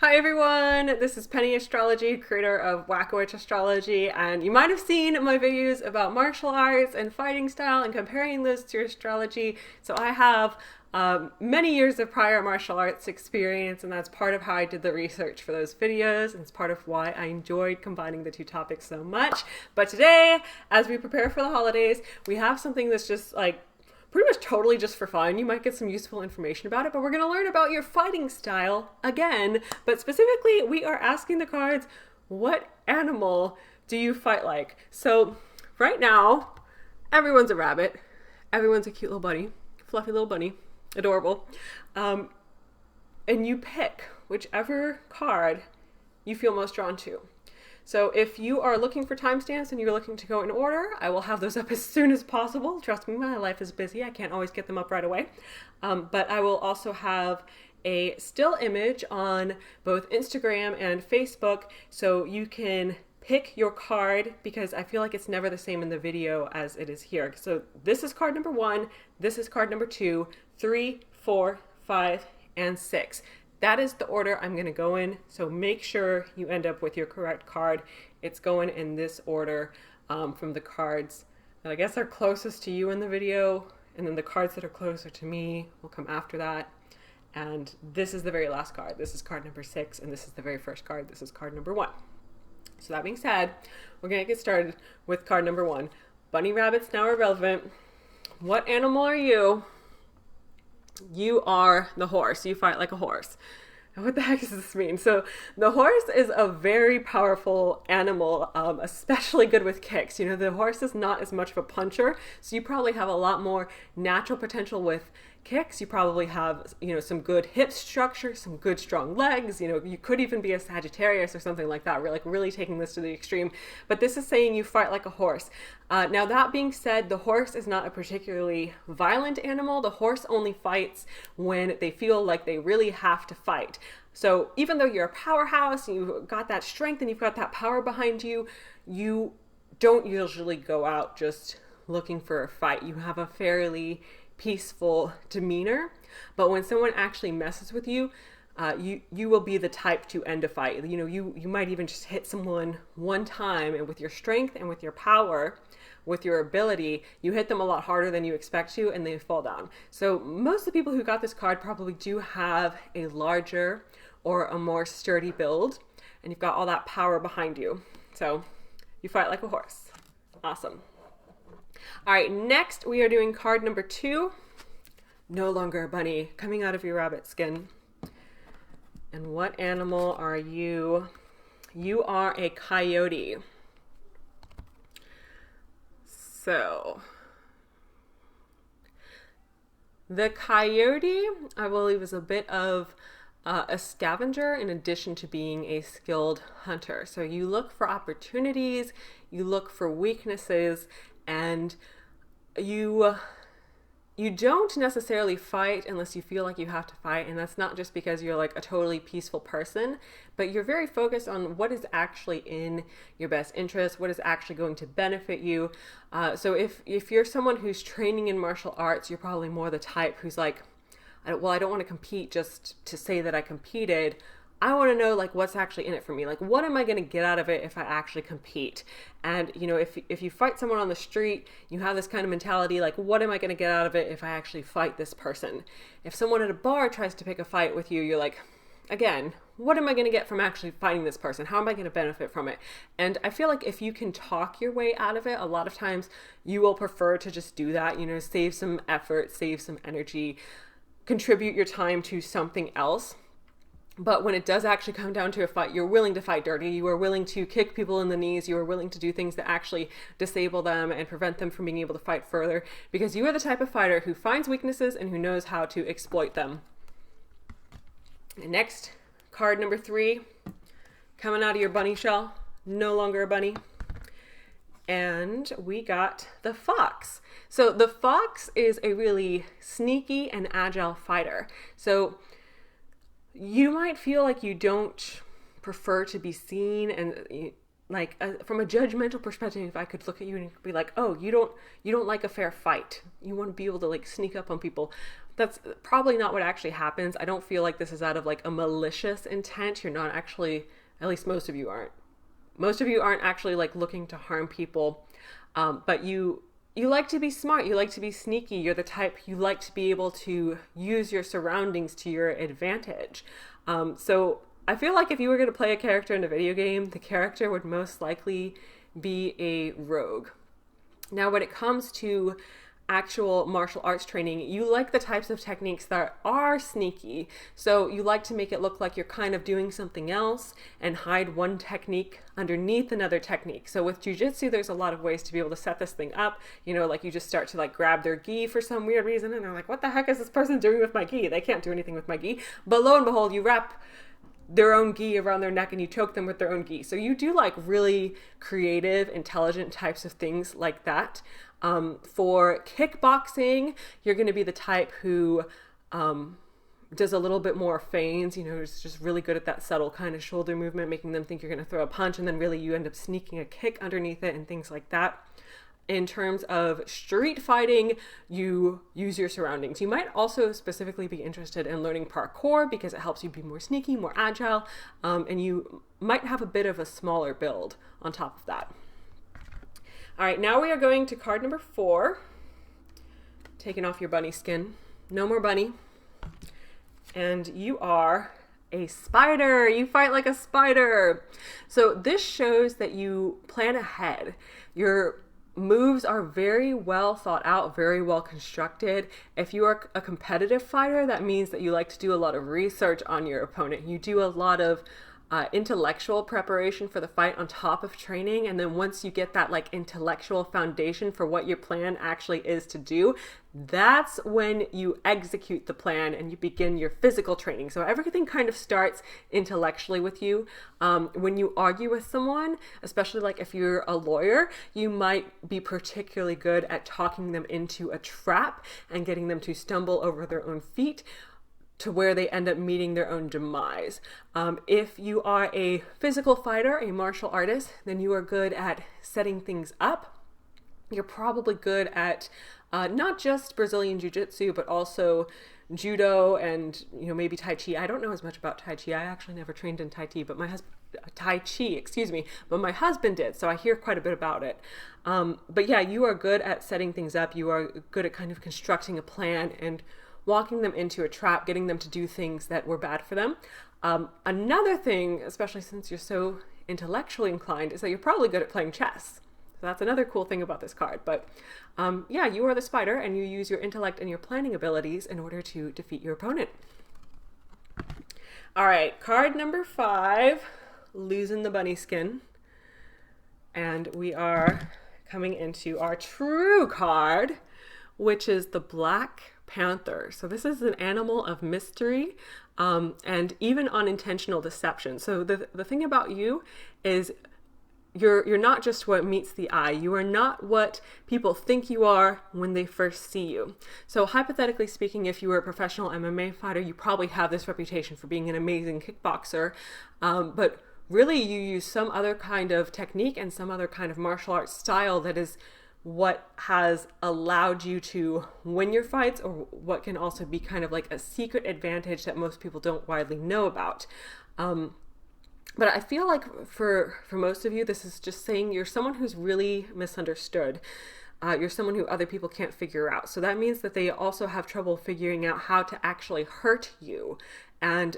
Hi everyone, this is Penny Astrology, creator of Whack-A-Witch Astrology, and you might have seen my videos about martial arts and fighting style and comparing those to astrology. So I have many years of prior martial arts experience, and that's part of how I did the research for those videos, and it's part of why I enjoyed combining the two topics so much. But today, as we prepare for the holidays, we have something that's just like pretty much totally just for fun. You might get some useful information about it, but we're going to learn about your fighting style again. But specifically, we are asking the cards, what animal do you fight like? So right now, everyone's a rabbit. Everyone's a cute little bunny, fluffy little bunny, adorable. And you pick whichever card you feel most drawn to. So if you are looking for timestamps and you're looking to go in order, I will have those up as soon as possible. Trust me, my life is busy. I can't always get them up right away. But I will also have a still image on both Instagram and Facebook so you can pick your card, because I feel like it's never the same in the video as it is here. So this is card number 1, this is card number 2, 3, 4, 5, and 6. That is the order I'm going to go in, so make sure you end up with your correct card. It's going in this order from the cards that I guess are closest to you in the video, and then the cards that are closer to me will come after that. And this is the very last card. This is card number 6, and this is the very first card. This is card number 1. So that being said, we're going to get started with card number 1. Bunny rabbits now are relevant. What animal are you? You are the horse. You fight like a horse. Now, what the heck does this mean? So the horse is a very powerful animal, especially good with kicks. You know, the horse is not as much of a puncher, so you probably have a lot more natural potential with kicks. You probably have, some good hip structure, some good strong legs. You could even be a Sagittarius or something like that. We're really taking this to the extreme. But this is saying you fight like a horse. Now, that being said, the horse is not a particularly violent animal. The horse only fights when they feel like they really have to fight. So even though you're a powerhouse, and you've got that strength and you've got that power behind you, you don't usually go out just looking for a fight. You have a fairly peaceful demeanor, but when someone actually messes with you, you will be the type to end a fight. You might even just hit someone one time, and with your strength and with your power, with your ability, you hit them a lot harder than you expect to, and they fall down. So most of the people who got this card probably do have a larger or a more sturdy build, and you've got all that power behind you. So you fight like a horse. Awesome. All right, next we are doing card number 2. No longer a bunny, coming out of your rabbit skin. And what animal are you? You are a coyote. So, the coyote, I believe, is a bit of a scavenger in addition to being a skilled hunter. So you look for opportunities, you look for weaknesses, and you don't necessarily fight unless you feel like you have to fight. And that's not just because you're like a totally peaceful person, but you're very focused on what is actually in your best interest, what is actually going to benefit you. So if you're someone who's training in martial arts, you're probably more the type who's like, well, I don't want to compete just to say that I competed. I want to know what's actually in it for me. What am I going to get out of it if I actually compete? And if you fight someone on the street, you have this kind of mentality what am I going to get out of it if I actually fight this person? If someone at a bar tries to pick a fight with you, you're like, again, what am I going to get from actually fighting this person? How am I going to benefit from it? And I feel like if you can talk your way out of it, a lot of times you will prefer to just do that, save some effort, save some energy, contribute your time to something else. But when it does actually come down to a fight, you're willing to fight dirty. You are willing to kick people in the knees. You are willing to do things that actually disable them and prevent them from being able to fight further, because you are the type of fighter who finds weaknesses and who knows how to exploit them. And next, card number 3, coming out of your bunny shell, no longer a bunny. And we got the fox. So the fox is a really sneaky and agile fighter. So you might feel like you don't prefer to be seen, and from a judgmental perspective, I could look at you and be like, oh, you don't like a fair fight. You want to be able to sneak up on people. that's probably not what actually happens. I don't feel like this is out of like a malicious intent. You're not actually, at least most of you aren't. Most of you aren't actually like looking to harm people, but you like to be smart. You like to be sneaky. You're the type, you like to be able to use your surroundings to your advantage. So I feel like if you were going to play a character in a video game, the character would most likely be a rogue. Now, when it comes to actual martial arts training, you like the types of techniques that are sneaky. So you like to make it look like you're kind of doing something else and hide one technique underneath another technique. So with jiu-jitsu, there's a lot of ways to be able to set this thing up. You know, like you just start to like grab their gi for some weird reason and they're like, what the heck is this person doing with my gi? They can't do anything with my gi. But lo and behold, you wrap their own gi around their neck and you choke them with their own gi. So you do like really creative, intelligent types of things like that. For kickboxing, you're going to be the type who does a little bit more feints, you know, is just really good at that subtle kind of shoulder movement, making them think you're going to throw a punch, and then really you end up sneaking a kick underneath it and things like that. In terms of street fighting, you use your surroundings. You might also specifically be interested in learning parkour because it helps you be more sneaky, more agile, and you might have a bit of a smaller build on top of that. All right, now we are going to card number 4. Taking off your bunny skin. No more bunny. And you are a spider. You fight like a spider. So this shows that you plan ahead. Your moves are very well thought out, very well constructed. If you are a competitive fighter, that means that you like to do a lot of research on your opponent. You do a lot of intellectual preparation for the fight on top of training, and then once you get that like intellectual foundation for what your plan actually is to do, that's when you execute the plan and you begin your physical training. So everything kind of starts intellectually with you. When you argue with someone, especially like if you're a lawyer, you might be particularly good at talking them into a trap and getting them to stumble over their own feet to where they end up meeting their own demise. If you are a physical fighter, a martial artist, then you are good at setting things up. You're probably good at not just Brazilian Jiu-Jitsu, but also Judo and, you know, maybe Tai Chi. I don't know as much about Tai Chi. I actually never trained in Tai Chi, but my husband did, so I hear quite a bit about it. But yeah, you are good at setting things up. You are good at kind of constructing a plan and walking them into a trap, getting them to do things that were bad for them. Another thing, especially since you're so intellectually inclined, is that you're probably good at playing chess. So that's another cool thing about this card. But yeah, you are the spider and you use your intellect and your planning abilities in order to defeat your opponent. All right, card number 5, losing the bunny skin. And we are coming into our true card, which is the Black Panther. So this is an animal of mystery and even unintentional deception. So the thing about you is you're not just what meets the eye. You are not what people think you are when they first see you. So hypothetically speaking, if you were a professional MMA fighter, you probably have this reputation for being an amazing kickboxer, but really you use some other kind of technique and some other kind of martial arts style that is what has allowed you to win your fights, or what can also be kind of like a secret advantage that most people don't widely know about. But I feel like for most of you, this is just saying you're someone who's really misunderstood. You're someone who other people can't figure out. So that means that they also have trouble figuring out how to actually hurt you. And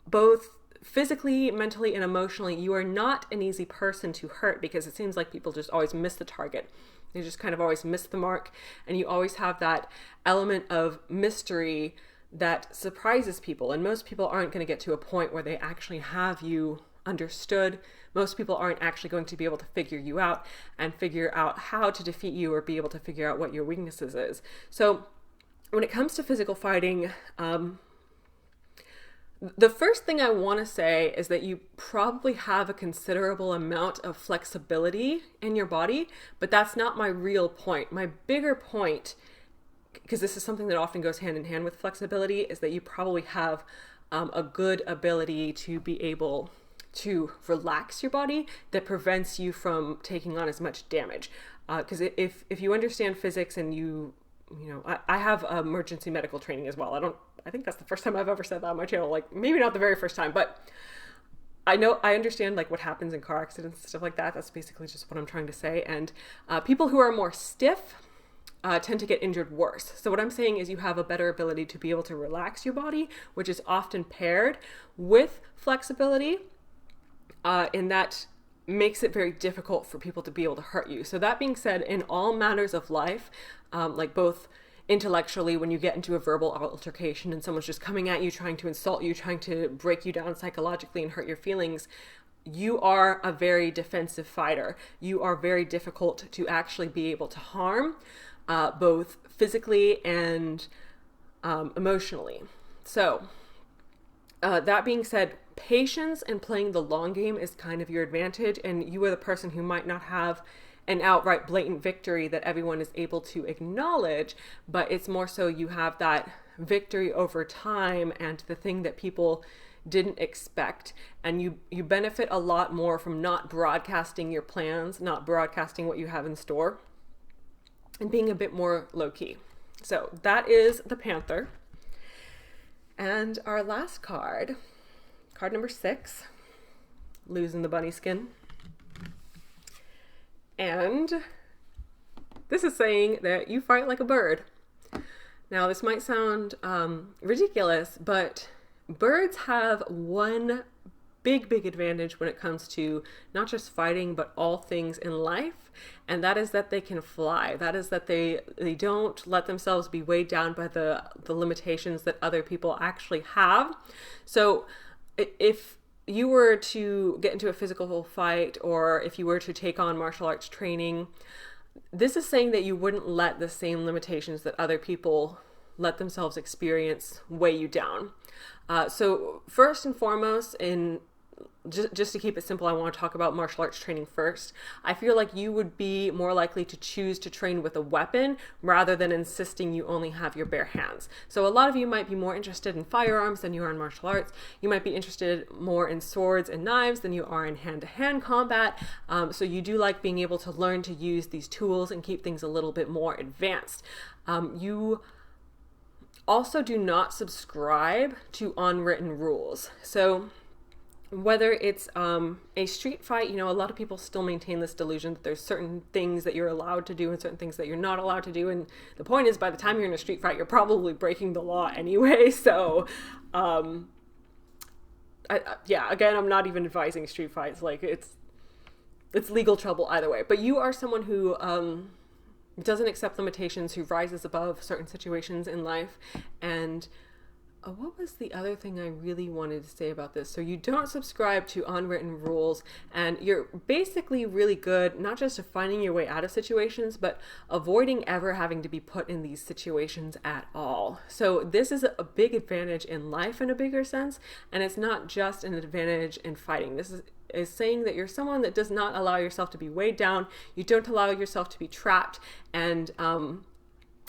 both physically, mentally, and emotionally, you are not an easy person to hurt because it seems like people just always miss the target. They just kind of always miss the mark, and you always have that element of mystery that surprises people. And most people aren't going to get to a point where they actually have you understood. Most people aren't actually going to be able to figure you out and figure out how to defeat you or be able to figure out what your weaknesses is. So when it comes to physical fighting, the first thing I want to say is that you probably have a considerable amount of flexibility in your body, but that's not my real point. My bigger point, because this is something that often goes hand in hand with flexibility, is that you probably have a good ability to be able to relax your body that prevents you from taking on as much damage. Because if you understand physics and you I have emergency medical training as well. I think that's the first time I've ever said that on my channel. Like, maybe not the very first time, but I understand like what happens in car accidents and stuff like that. That's basically just what I'm trying to say. And people who are more stiff tend to get injured worse. So what I'm saying is you have a better ability to be able to relax your body, which is often paired with flexibility, and that makes it very difficult for people to be able to hurt you. So that being said, in all matters of life, like both intellectually, when you get into a verbal altercation and someone's just coming at you, trying to insult you, trying to break you down psychologically and hurt your feelings, you are a very defensive fighter. You are very difficult to actually be able to harm, both physically and emotionally. So that being said, patience and playing the long game is kind of your advantage, and you are the person who might not have an outright blatant victory that everyone is able to acknowledge, but it's more so you have that victory over time and the thing that people didn't expect, and you benefit a lot more from not broadcasting your plans, not broadcasting what you have in store, and being a bit more low-key. So that is the Panther. And our last card number 6, losing the bunny skin. And this is saying that you fight like a bird. Now, this might sound ridiculous, but birds have one big advantage when it comes to not just fighting, but all things in life. And that is that they can fly. That is that they don't let themselves be weighed down by the limitations that other people actually have. So if you were to get into a physical fight, or if you were to take on martial arts training, this is saying that you wouldn't let the same limitations that other people let themselves experience weigh you down. So first and foremost, just to keep it simple, I want to talk about martial arts training first. I feel like you would be more likely to choose to train with a weapon rather than insisting you only have your bare hands. So a lot of you might be more interested in firearms than you are in martial arts. You might be interested more in swords and knives than you are in hand-to-hand combat. So you do like being able to learn to use these tools and keep things a little bit more advanced. You also do not subscribe to unwritten rules. So whether it's a street fight, a lot of people still maintain this delusion that there's certain things that you're allowed to do and certain things that you're not allowed to do. And the point is, by the time you're in a street fight, you're probably breaking the law anyway. So, again, I'm not even advising street fights. Like, it's legal trouble either way. But you are someone who doesn't accept limitations, who rises above certain situations in life. And what was the other thing I really wanted to say about this? So you don't subscribe to unwritten rules, and you're basically really good, not just at finding your way out of situations, but avoiding ever having to be put in these situations at all. So this is a big advantage in life in a bigger sense, and it's not just an advantage in fighting. This is saying that you're someone that does not allow yourself to be weighed down. You don't allow yourself to be trapped, and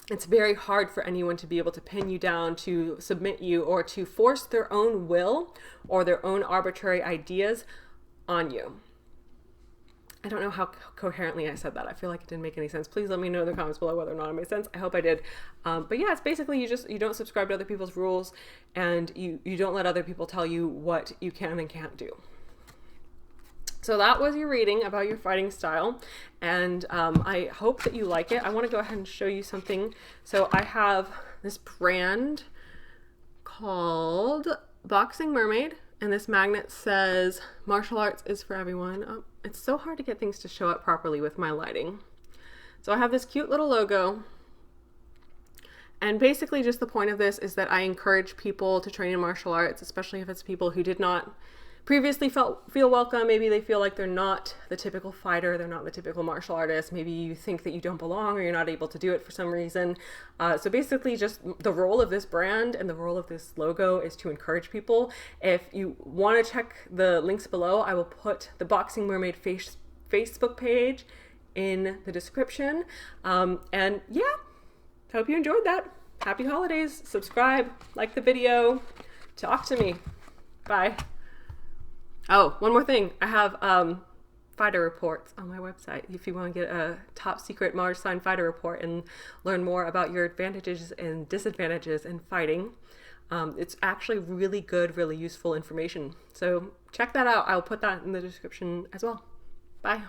it's very hard for anyone to be able to pin you down, to submit you, or to force their own will or their own arbitrary ideas on you. I don't know how coherently I said that. I feel like it didn't make any sense. Please let me know in the comments below whether or not it made sense. I hope I did. But yeah, it's basically you don't subscribe to other people's rules, and you don't let other people tell you what you can and can't do. So that was your reading about your fighting style, and I hope that you like it. I want to go ahead and show you something. So I have this brand called Boxing Mermaid, and this magnet says, "Martial arts is for everyone." Oh, it's so hard to get things to show up properly with my lighting. So I have this cute little logo, and basically just the point of this is that I encourage people to train in martial arts, especially if it's people who did not previously feel welcome. Maybe they feel like they're not the typical fighter, they're not the typical martial artist. Maybe you think that you don't belong or you're not able to do it for some reason. So basically just the role of this brand and the role of this logo is to encourage people. If you want to check the links below, I will put the Boxing Mermaid Facebook page in the description. And yeah, hope you enjoyed that. Happy holidays. Subscribe, like the video, talk to me. Bye. Oh, one more thing. I have fighter reports on my website if you want to get a top secret Mars sign fighter report and learn more about your advantages and disadvantages in fighting. It's actually really good, really useful information. So check that out. I'll put that in the description as well. Bye.